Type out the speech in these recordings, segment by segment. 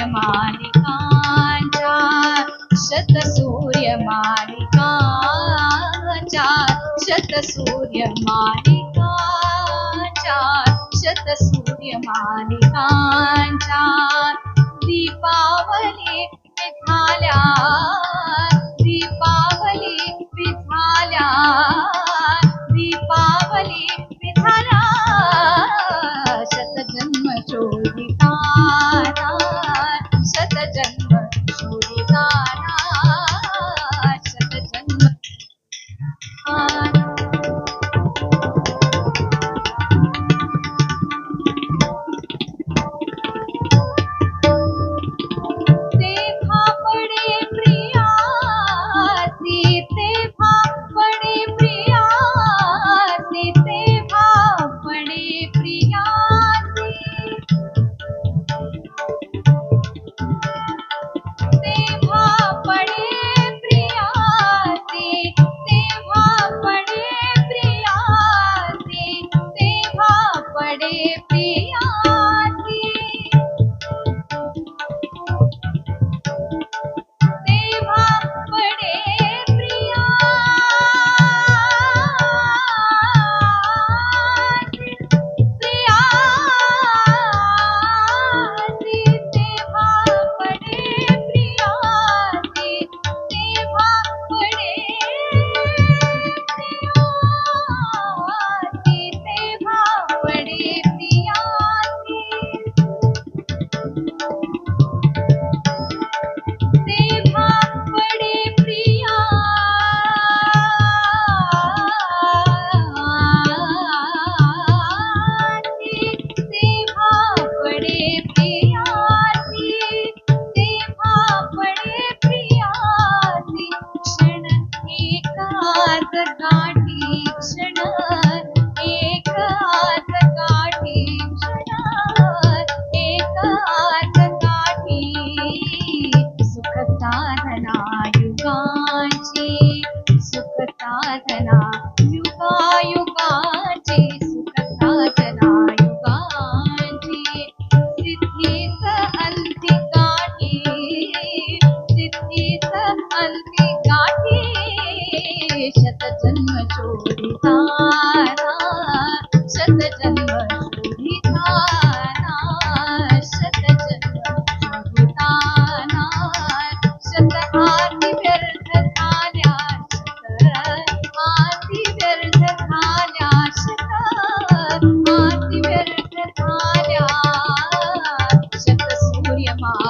शतसूर्यमालिकांच्या शतसूर्यमालिकांच्या शतसूर्यमालिकांच्या शतसूर्यमालिकांच्या दीपावली विझाल्या दीपावली विझाल्या दीपावली विझाल्या शतजन्म शोधिताना शतजन्म शोधिताना शतजन्म तेव्हा पडे प्रियासी तेव्हा पडे प्रियासी तेव्हा पडे प्रियासी तेव्हा पडे प्रियासी तेव्हा पडे प्रियासी तेव्हा पडे प्रियासी तेव्हा पडे प्रियासी प्रियासी तेव्हा पडे प्रियासी तेव्हा पडे प्रियासी तेव्हा पडे प्रियासी तेव्हा पडे प्रियासी तेव्हा पडे प्रियासी तेव्हा पडे प्रियासी क्षण एकाच गाठी क्षण एकाच गाठी क्षण एकाच गाठी सुख साधना युगाची सुख साधना युगायुगाची सुख साधना युगाची सिद्धीच अंती गाठी सिद्धीच अंती गाठी शतजन्म शोधिताना शतजन्म शोधिताना शतजन्म शोधिताना शत आरती व्यर्थ झाल्या शत आरती व्यर्थ झाल्या शत आरती व्यर्थ झाल्या शतसूर्यमालिकांच्या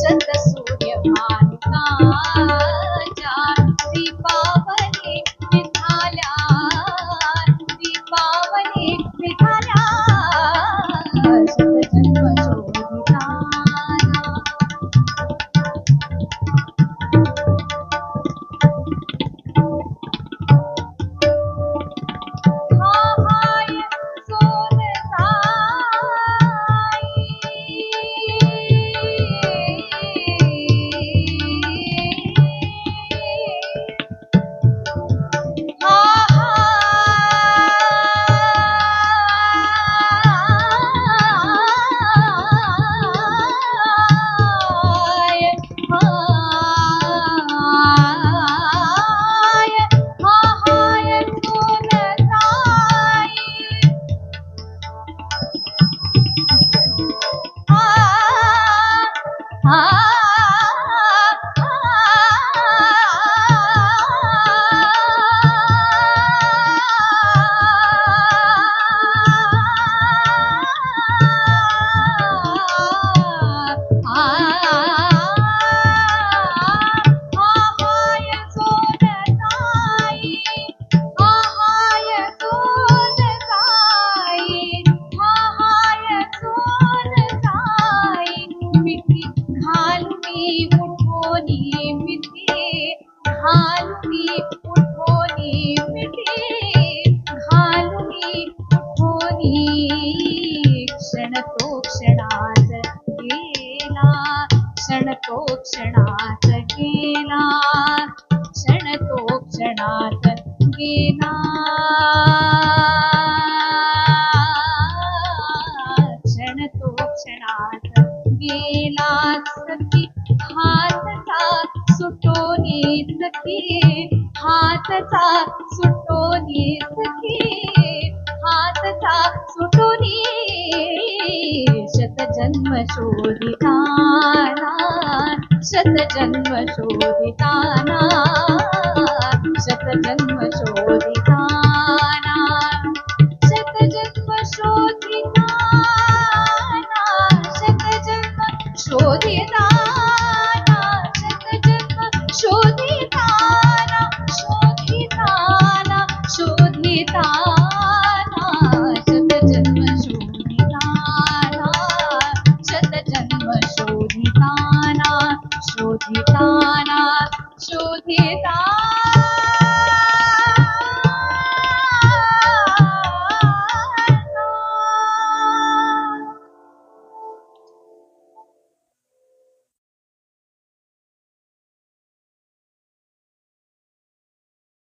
शतसूर्यमालिकांच्या दीपावली विझाल्या दीपावली विझाल्या शतजन्म शोधिताना हाय सोनसाई हातचा सुटोनी सखी हातचा सुटोनी शतजन्म शोधिताना शतजन्म शोधिताना शतजन्म शोधिताना शतजन्म शोधिताना शतजन्म शोधिताना शतजन्म शोधिताना शोधिताना शोधिताना शतजन्म शोधिताना शतजन्म शोधिताना शोधिताना शोधिताना